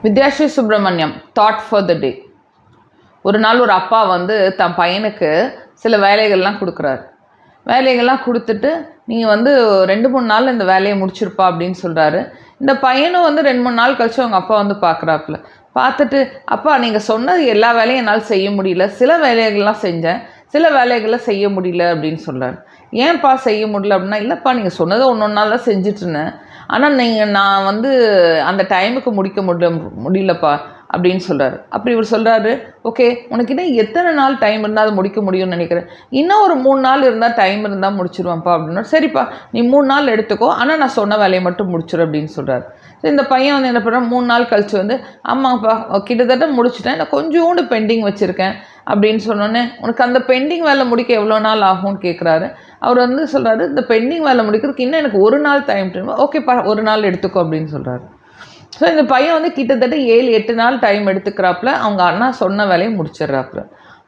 Vidyasri Subramaniam thought for the day. ஒரு நாள் ஒரு அப்பா வந்து தன் பையனுக்கு சில வேலைகள்லாம் கொடுக்குறாரு. வேலைகள்லாம் கொடுத்துட்டு நீங்கள் வந்து 2-3 நாளில் இந்த வேலையை முடிச்சிருப்பா அப்படின்னு சொல்கிறாரு. இந்த பையனும் வந்து 2-3 நாள் கழிச்சு அவங்க அப்பா வந்து பார்க்குறாப்புல. பார்த்துட்டு, அப்பா நீங்கள் சொன்னது எல்லா வேலையும் என்னால் செய்ய முடியல, சில வேலைகள்லாம் செஞ்சேன், சில வேலைகளை செய்ய முடியல அப்படின்னு சொல்கிறாரு. ஏன்ப்பா செய்ய முடியல அப்படின்னா, இல்லைப்பா நீங்கள் சொன்னதை ஒன்று தான் செஞ்சிட்ருந்தேன், ஆனால் நான் வந்து அந்த டைமுக்கு முடிக்க முடியலப்பா அப்படின்னு சொல்கிறாரு. அப்படி இவர் சொல்கிறாரு, ஓகே உனக்கு இன்னும் எத்தனை நாள் டைம் இருந்தால் அதை முடிக்க முடியும்னு நினைக்கிறேன். இன்னும் ஒரு 3 நாள் இருந்தால் டைம் இருந்தால் முடிச்சிருவேன்ப்பா அப்படின்னா, சரிப்பா நீ 3 நாள் எடுத்துக்கோ, ஆனால் நான் சொன்ன வேலையை மட்டும் முடிச்சிரு அப்படின்னு சொல்கிறாரு. ஸோ இந்த பையன் வந்து என்ன பண்ணுறான், 3 நாள் கழிச்சு வந்து, ஆமாப்பா கிட்டத்தட்ட முடிச்சிட்டேன், நான் கொஞ்சோண்டு பெண்டிங் வச்சுருக்கேன் அப்படின்னு சொன்னோன்னே, உனக்கு அந்த பெண்டிங் வேலை முடிக்க எவ்வளோ நாள் ஆகும்னு கேட்குறாரு. அவர் வந்து சொல்கிறாரு, இந்த பெண்டிங் வேலை முடிக்கிறதுக்கு இன்னும் எனக்கு 1 நாள் டைம் டைம், ஓகேப்பா 1 நாள் எடுத்துக்கோ அப்படின்னு சொல்கிறாரு. ஸோ இந்த பையன் வந்து கிட்டத்தட்ட 7-8 நாள் டைம் எடுத்துக்கிறாப்புல அவங்க அண்ணா சொன்ன வேலையை முடிச்சிடுறாப்புல.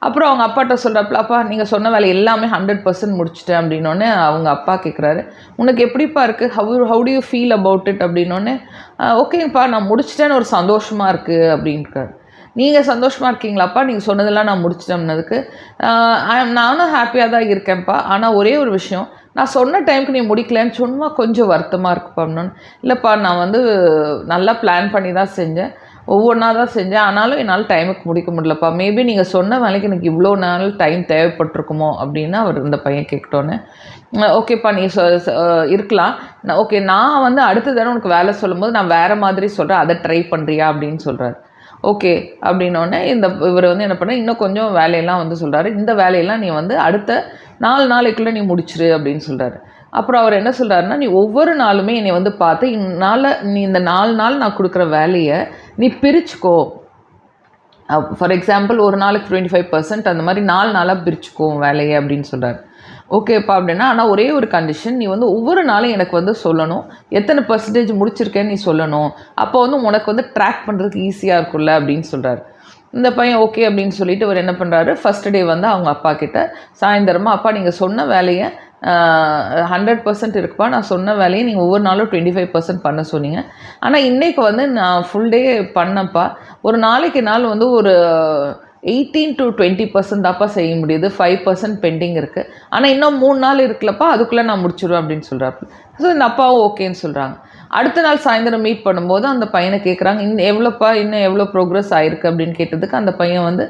அப்புறம் அவங்க அப்பாட்ட சொல்கிறாப்புல, அப்பா நீங்கள் சொன்ன வேலை எல்லாமே 100% முடிச்சிட்டேன் அப்படின்னோடனே அவங்க அப்பா கேட்குறாரு, உனக்கு எப்படிப்பா இருக்குது, how do you feel about it அப்படின்னோடனே, ஓகேப்பா நான் முடிச்சிட்டேன்னு ஒரு சந்தோஷமாக இருக்குது அப்படின்றாரு. நீங்கள் சந்தோஷமாக இருக்கீங்களாப்பா, நீங்கள் சொன்னதெல்லாம் நான் முடிச்சிட்டேன்னதுக்கு, நானும் ஹாப்பியாக தான் இருக்கேன்ப்பா, ஆனால் ஒரே ஒரு விஷயம், நான் சொன்ன டைமுக்கு நீ முடிக்கலன்னு சும்மா கொஞ்சம் வருத்தமாக இருக்குப்பா அப்படின்னோன்னு, இல்லைப்பா நான் வந்து நல்லா பிளான் பண்ணி தான் செஞ்சேன், ஒவ்வொன்றா தான் செஞ்சேன், ஆனாலும் என்னால் டைமுக்கு முடிக்க முடியலப்பா, மேபி நீங்கள் சொன்ன வேலைக்கு எனக்கு இவ்வளோ நாள் டைம் தேவைப்பட்டிருக்குமோ அப்படின்னு அவர் இந்த பையன் கேட்டோன்னே, ஓகேப்பா நீ இருக்கலாம், ஓகே நான் வந்து அடுத்த தடவை உனக்கு வேலை சொல்லும்போது நான் வேறு மாதிரி சொல்கிறேன், அதை ட்ரை பண்ணுறியா அப்படின்னு சொல்கிறாரு. ஓகே அப்படின்னோடனே இவர் வந்து என்ன பண்ண, இன்னும் கொஞ்சம் வேலையெல்லாம் வந்து சொல்கிறாரு, இந்த வேலையெல்லாம் நீ வந்து அடுத்த 4 நாளைக்குள்ளே நீ முடிச்சிரு அப்படின்னு சொல்கிறாரு. அப்புறம் அவர் என்ன சொல்கிறாருன்னா, நீ ஒவ்வொரு நாளுமே என்னை வந்து பார்த்து நீ இந்த 4 நாள் நான் கொடுக்குற வேலையை நீ பிரிச்சுக்கோ. ஃபார் எக்ஸாம்பிள் ஒரு நாளைக்கு 25% அந்த மாதிரி 4 நாளாக பிரிச்சுக்கோ வேலையை அப்படின்னு சொல்கிறார். ஓகேப்பா அப்படின்னா, ஆனால் ஒரே ஒரு கண்டிஷன், நீ வந்து ஒவ்வொரு நாளும் எனக்கு வந்து சொல்லணும், எத்தனை % முடிச்சிருக்கேன்னு நீ சொல்லணும், அப்போ வந்து உனக்கு வந்து ட்ராக் பண்ணுறதுக்கு ஈஸியாக இருக்கும்ல அப்படின்னு சொல்கிறார். இந்த பையன் ஓகே அப்படின்னு சொல்லிட்டு அவர் என்ன பண்ணுறாரு, ஃபஸ்ட் டே வந்து அவங்க அப்பா கிட்ட சாயந்தரமாக, அப்பா நீங்கள் சொன்ன வேலையை 100% இருக்குப்பா, நான் சொன்ன வேலையை நீங்கள் ஒவ்வொரு நாளும் 25% பண்ண சொன்னீங்க, ஆனால் இன்றைக்கு வந்து நான் ஃபுல் டே பண்ணப்பா, ஒரு நாளைக்கு நாள் வந்து ஒரு 18 to 20% தான்ப்பா செய்ய முடியுது, 5% பெண்டிங் இருக்குது, ஆனால் இன்னும் 3 நாள் இருக்குல்லப்பா, அதுக்குள்ளே நான் முடிச்சிடுவேன் அப்படின்னு சொல்கிறாப்பு. ஸோ இந்த அப்பாவும் ஓகேன்னு சொல்கிறாங்க. அடுத்த நாள் சாயந்தரம் மீட் பண்ணும்போது அந்த பையனை கேட்குறாங்க, இன்னும் எவ்வளோ ப்ரோக்ரஸ் ஆகிருக்கு அப்படின்னு கேட்டதுக்கு அந்த பையன் வந்து,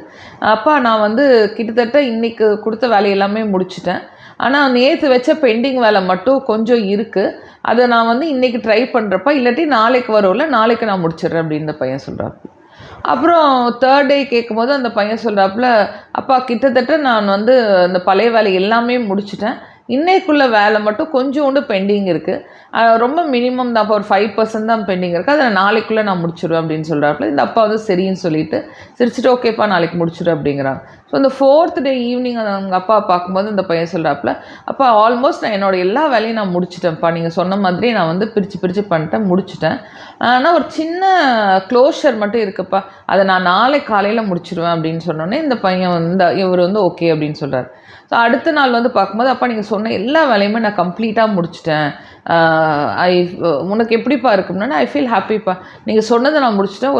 அப்பா நான் வந்து கிட்டத்தட்ட இன்றைக்கி கொடுத்த வேலை எல்லாமே முடிச்சிட்டேன், ஆனால் நேற்று வச்ச பெண்டிங் வேலை மட்டும் கொஞ்சம் இருக்குது, அதை நான் வந்து இன்றைக்கி ட்ரை பண்ணுறப்ப, இல்லாட்டி நாளைக்கு வரும்ல, நாளைக்கு நான் முடிச்சிடுறேன் அப்படின்னு இந்த பையன் சொல்கிறாப்பு. அப்புறம் 3rd டே கேட்கும்போது அந்த பையன் சொல்கிறாப்புல, அப்பா கிட்டத்தட்ட நான் வந்து அந்த பழைய வேலை எல்லாமே முடிச்சிட்டேன், இன்னைக்குள்ள வேலை மட்டும் கொஞ்சோண்டு பெண்டிங் இருக்குது, ரொம்ப மினிமம் தான், அப்போ ஒரு 5% தான் பெண்டிங் இருக்குது, அதை நாளைக்குள்ளே நான் முடிச்சிடுவேன் அப்படின்னு சொல்கிறாப்புல. இந்த அப்பா வந்து சரின்னு சொல்லிட்டு சிரிச்சுட்டு, ஓகேப்பா நாளைக்கு முடிச்சிடு அப்படிங்கிறாங்க. ஸோ அந்த 4th டே ஈவினிங் அவங்க அப்பா பார்க்கும்போது இந்த பையன் சொல்கிறாப்புல, அப்பா ஆல்மோஸ்ட் நான் என்னோடய எல்லா வேலையும் நான் முடிச்சிட்டேன்ப்பா, நீங்கள் சொன்ன மாதிரி நான் வந்து பிரித்து பண்ணிட்டேன், முடிச்சிட்டேன், ஆனால் ஒரு சின்ன க்ளோஷர் மட்டும் இருக்குப்பா, அதை நான் நாளை காலையில் முடிச்சிடுவேன் அப்படின்னு சொன்னோன்னே இந்த பையன் வந்து இவர் வந்து ஓகே அப்படின்னு சொல்கிறார். ஸோ அடுத்த நாள் வந்து பார்க்கும்போது, அப்பா நீங்கள் சொன்ன எல்லா வேலையுமே நான் கம்ப்ளீட்டாக முடிச்சிட்டேன், உனக்கு எப்படிப்பா இருக்கும்னா, ஐ ஃபீல் ஹாப்பிப்பா, நீங்கள் சொன்னதை நான் முடிச்சிட்டேன்,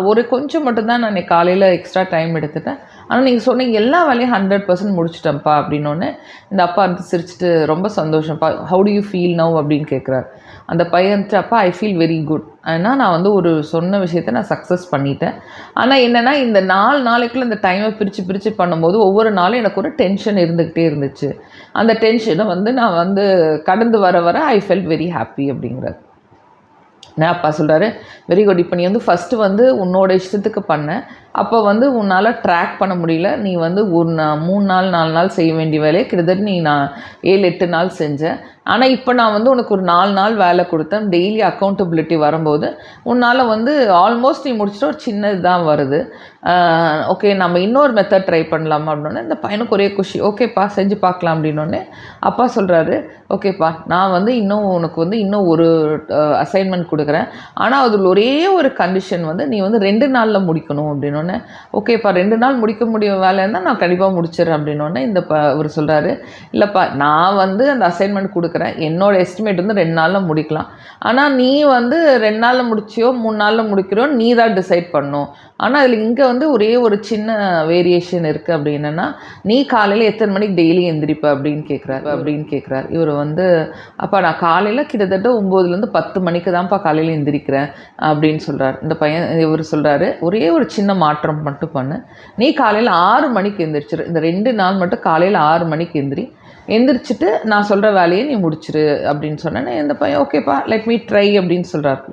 ஒரு கொஞ்சம் மட்டும்தான் நான் காலையில் எக்ஸ்ட்ரா டைம் எடுத்துட்டேன், ஆனால் நீங்கள் சொன்ன எல்லா வேலையும் 100% முடிச்சிட்டேன்ப்பா அப்படின்னோடனே இந்த அப்பா வந்து சிரிச்சுட்டு, ரொம்ப சந்தோஷம்ப்பா, how do you feel now அப்படின்னு கேட்குறாரு. அந்த பையன்ட்டு, அப்பா ஐ ஃபீல் வெரி குட், ஏன்னா நான் வந்து ஒரு சொன்ன விஷயத்தை நான் சக்ஸஸ் பண்ணிட்டேன், ஆனால் என்னென்னா இந்த 4 நாளைக்குள்ளே இந்த டைமை பிரித்து பண்ணும்போது ஒவ்வொரு நாளும் எனக்கு ஒரு டென்ஷன் இருந்துக்கிட்டே இருந்துச்சு, அந்த டென்ஷனை வந்து நான் வந்து கடந்து வர ஐ ஃபெல்ட் வெரி ஹாப்பி அப்படிங்கிறார். நான் அப்பா சொல்கிறாரு, வெரி குட், இப்போ நீ வந்து ஃபஸ்ட்டு வந்து உன்னோட இஷ்டத்துக்கு பண்ண, அப்போ வந்து உன்னால் ட்ராக் பண்ண முடியல, நீ வந்து ஒரு 3 நாள் 4 நாள் செய்ய வேண்டிய வேலையை கிட்டத்தட்ட நான் 7-8 நாள் செஞ்சேன், ஆனால் இப்போ நான் வந்து உனக்கு ஒரு 4 நாள் வேலை கொடுத்தேன், டெய்லி அக்கௌண்டபிலிட்டி வரும்போது உன்னால் வந்து ஆல்மோஸ்ட் நீ முடிச்சுட்டு ஒரு சின்ன இதுதான் வருது, ஓகே நம்ம இன்னொரு மெத்தட் ட்ரை பண்ணலாமா அப்படின்னோடனே இந்த பையனுக்கு ஒரே குஷி, ஓகேப்பா செஞ்சு பார்க்கலாம் அப்படின்னோடனே அப்பா சொல்கிறாரு, ஓகேப்பா நான் வந்து உனக்கு வந்து இன்னும் ஒரு அசைன்மெண்ட் கொடுக்குறேன், ஆனால் அதில் ஒரே ஒரு கண்டிஷன் வந்து நீ வந்து 2 நாளில் முடிக்கணும் அப்படின்னு அப்படின்னோடனே, ஓகேப்பா 2 நாள் முடிக்க முடியும் வேலை இருந்தால் நான் கண்டிப்பாக முடிச்சிடுறேன் அப்படின்னோடனே இவர் சொல்கிறாரு, இல்லைப்பா நான் வந்து அந்த அசைன்மெண்ட் கொடுக்குறேன், என்னோட எஸ்டிமேட் வந்து 2 நாளில் முடிக்கலாம். ஆனால் நீ வந்து 2 நாளில் முடிச்சியோ 3 நாளில் முடிக்கிறோ நீ தான் டிசைட் பண்ணும். ஆனால் அதில் இங்கே வந்து ஒரே ஒரு சின்ன வேரியேஷன் இருக்குது. அப்படி என்னென்னா, நீ காலையில் எத்தனை மணிக்கு டெய்லி எந்திரிப்ப அப்படின்னு கேட்குறாரு. இவர் வந்து, அப்பா நான் காலையில் கிட்டத்தட்ட 9லேருந்து 10 மணிக்கு தான்ப்பா காலையில் எந்திரிக்கிறேன் அப்படின்னு சொல்கிறார். இவர் சொல்கிறாரு, ஒரே ஒரு சின்ன மாற்றம் மட்டும் பண்ணு, நீ காலையில் 6 மணிக்கு எந்திரிச்சிரு, இந்த 2 நாள் மட்டும் காலையில் 6 மணிக்கு எந்திரிச்சிட்டு நான் சொல்கிற வேலையை நீ முடிச்சிரு அப்படின்னு சொன்னேன்னு இந்த பையன் ஓகேப்பா லெட் மீ ட்ரை அப்படின்னு சொல்கிறாரு.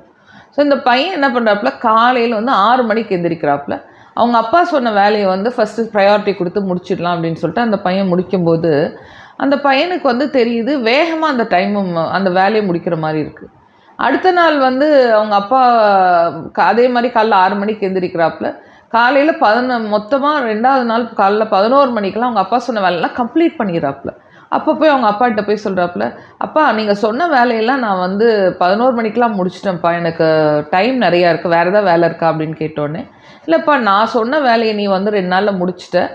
ஸோ இந்த பையன் என்ன பண்ணுறாப்புல, காலையில் வந்து 6 மணிக்கு எந்திரிக்கிறாப்புல. அவங்க அப்பா சொன்ன வேலையை வந்து ஃபஸ்ட்டு ப்ரையாரிட்டி கொடுத்து முடிச்சிடலாம் அப்படின்னு சொல்லிட்டு அந்த பையன் முடிக்கும்போது அந்த பையனுக்கு வந்து தெரியுது வேகமாக அந்த டைமும் அந்த வேலையை முடிக்கிற மாதிரி இருக்குது. அடுத்த நாள் வந்து அவங்க அப்பா அதே மாதிரி காலைல 6 மணிக்கு எந்திரிக்கிறாப்புல. காலையில் மொத்தமாக 2வது நாள் காலைல 11 மணிக்கெலாம் அவங்க அப்பா சொன்ன வேலையெல்லாம் கம்ப்ளீட் பண்ணிடுறாப்புல. அப்போ போய் அவங்க அப்பாகிட்ட போய் சொல்கிறாப்புல, அப்பா நீங்கள் சொன்ன வேலையெல்லாம் நான் வந்து 11 மணிக்கெலாம் முடிச்சிட்டேன்ப்பா, எனக்கு டைம் நிறையா இருக்குது, வேறு ஏதாவது வேலை இருக்கா அப்படின்னு கேட்டோடனே, இல்லைப்பா நான் சொன்ன வேலையை நீ வந்து 2 நாளில் முடிச்சிட்ட,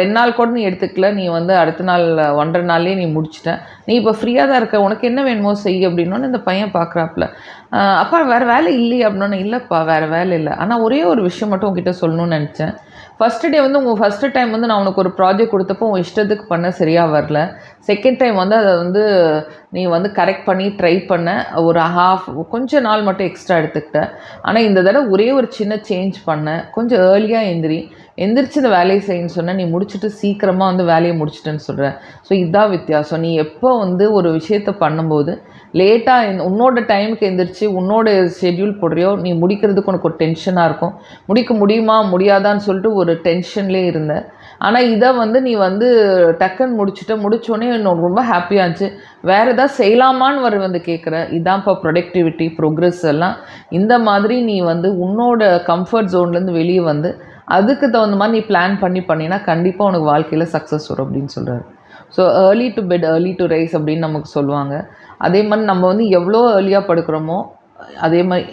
2 நாள் கூட நீ எடுத்துக்கல, நீ வந்து அடுத்த நாள் 1.5 நாள்லேயே நீ முடிச்சிட்ட, நீ இப்போ ஃப்ரீயாக தான் இருக்க, உனக்கு என்ன வேணுமோ செய் அப்படின்னோன்னு இந்த பையன் பார்க்குறாப்புல. அப்பா வேறு வேலை இல்லையே அப்படின்னோன்னு, இல்லைப்பா வேறு வேலை இல்லை, ஆனால் ஒரே ஒரு விஷயம் மட்டும் உங்ககிட்ட சொல்லணும்னு நினச்சேன். ஃபஸ்ட்டு டே வந்து ஃபஸ்ட்டு டைம் வந்து நான் உனக்கு ஒரு ப்ராஜெக்ட் கொடுத்தப்போ உன் இஷ்டத்துக்கு பண்ண சரியாக வரல. செகண்ட் டைம் வந்து அதை வந்து நீ வந்து கரெக்ட் பண்ணி ட்ரை பண்ண, ஒரு கொஞ்சம் நாள் மட்டும் எக்ஸ்ட்ரா எடுத்துக்கிட்ட. ஆனால் இந்த தடவை ஒரே ஒரு சின்ன சேஞ்ச் பண்ண, கொஞ்சம் ஏர்லியாக எந்திரிச்சு இந்த வேலையை செய்யணும்னு சொன்ன, நீ முடிச்சுட்டு சீக்கிரமாக வந்து வேலையை முடிச்சிட்டேன்னு சொல்கிறேன். ஸோ இதுதான் வித்தியாசம். நீ எப்போ வந்து ஒரு விஷயத்தை பண்ணும்போது லேட்டாக உன்னோட டைமுக்கு எந்திரிச்சு உன்னோட ஷெட்யூல் போடுறியோ, நீ முடிக்கிறதுக்கு உனக்கு ஒரு டென்ஷனாக இருக்கும். முடிக்க முடியுமா முடியாதான்னு சொல்லிட்டு ஒரு டென்ஷன்லேயே இருந்த. ஆனால் இதை வந்து நீ வந்து டக்குன்னு முடிச்சோடனே எனக்கு ரொம்ப ஹாப்பியாக இருந்துச்சு. வேறு எதாவது செய்யலாமான்னு வந்து கேட்குற. இதான்ப்பா ப்ரொடக்டிவிட்டி, ப்ரோக்ரெஸ் எல்லாம். இந்த மாதிரி நீ வந்து உன்னோட கம்ஃபர்ட் ஜோன்லேருந்து வெளியே வந்து அதுக்கு தகுந்த மாதிரி நீ பிளான் பண்ணினா கண்டிப்பாக உனக்கு வாழ்க்கையில் சக்ஸஸ் வரும் அப்படின்னு சொல்கிறாரு. So early to bed early to rise அப்படின்னு நமக்கு சொல்லுவாங்க. அதே மாதிரி நம்ம வந்து எவ்வளோ ஏர்லியாக படுக்கிறோமோ, அதே மாதிரி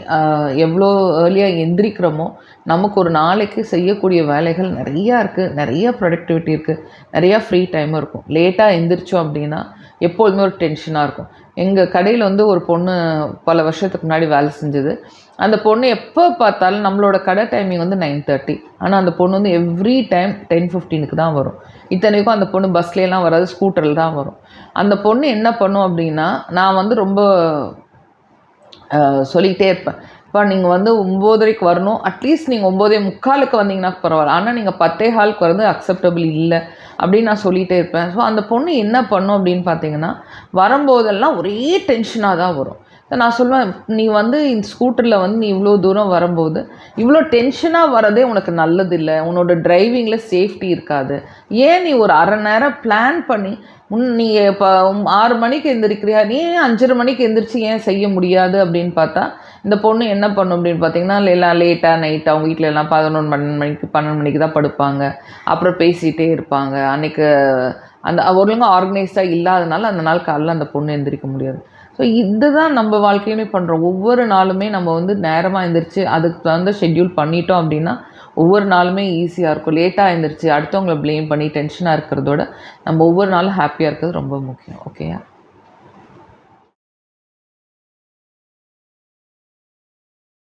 எவ்வளோ ஏர்லியாக எந்திரிக்கிறோமோ, நமக்கு ஒரு நாளைக்கு செய்யக்கூடிய வேலைகள் நிறையா இருக்குது, நிறைய ப்ரொடக்டிவிட்டி இருக்குது, நிறையா ஃப்ரீ டைமும் இருக்கும். லேட்டாக எந்திரிச்சோம் அப்படின்னா எப்போதுமே ஒரு டென்ஷனாக இருக்கும். எங்கள் கடையில் வந்து ஒரு பொண்ணு பல வருஷத்துக்கு முன்னாடி வேலை செஞ்சது. அந்த பொண்ணு எப்போ பார்த்தாலும் நம்மளோட கடை டைமிங் வந்து 9:30, ஆனால் அந்த பொண்ணு வந்து எவ்ரி டைம் 10:15 தான் வரும். இத்தனைக்கும் அந்த பொண்ணு பஸ்லேலாம் வராது, ஸ்கூட்டரில் தான் வரும். அந்த பொண்ணு என்ன பண்ணும் அப்படின்னா, நான் வந்து ரொம்ப சொல்லிகிட்டே இருப்பேன், இப்போ நீங்கள் வந்து 9:30க்கு வரணும், அட்லீஸ்ட் நீங்கள் 9:45 வந்தீங்கன்னா பரவாயில்ல, ஆனால் நீங்கள் 10:15 வரது அக்செப்டபிள் இல்லை அப்படின்னு நான் சொல்லிகிட்டே இருப்பேன். ஸோ அந்த பொண்ணு என்ன பண்ணும் அப்படின்னு பார்த்தீங்கன்னா, வரும்போதெல்லாம் ஒரே டென்ஷனாக தான் வரும். நான் சொல்லுவேன், நீ வந்து இந்த ஸ்கூட்டரில் வந்து நீ இவ்வளோ தூரம் வரும்போது இவ்வளோ டென்ஷனாக வரதே உனக்கு நல்லதில்லை, உன்னோட டிரைவிங்கில் சேஃப்டி இருக்காது. ஏன் நீ ஒரு அரை நேரம் பிளான் பண்ணி நீ இப்போ 6 மணிக்கு எந்திரிக்கிறியா, நீ 5:30 மணிக்கு எந்திரிச்சு ஏன் செய்ய முடியாது அப்படின்னு பார்த்தா, இந்த பொண்ணு என்ன பண்ணும் அப்படின்னு பார்த்தீங்கன்னா, எல்லாம் லேட்டாக நைட் அவங்க வீட்டில் எல்லாம் 12 மணிக்கு தான் படுப்பாங்க. அப்புறம் பேசிகிட்டே இருப்பாங்க. அன்றைக்கு அந்த ஒழுங்காக ஆர்கனைஸ்டாக இல்லாதனால அந்த நாள் காலையில் அந்த பொண்ணு எந்திரிக்க முடியாது. ஸோ இதுதான் நம்ம வாழ்க்கையுமே பண்ணுறோம். ஒவ்வொரு நாளுமே நம்ம வந்து நேரமாக எழுந்திரிச்சு அதுக்கு தகுந்த ஷெட்யூல் பண்ணிட்டோம் அப்படின்னா ஒவ்வொரு நாளுமே ஈஸியாக இருக்கும். லேட்டாக எழுந்திரிச்சு அடுத்தவங்களை ப்ளேம் பண்ணி டென்ஷனாக இருக்கிறதோட நம்ம ஒவ்வொரு நாளும் ஹாப்பியாக இருக்கிறது ரொம்ப முக்கியம். ஓகேயா?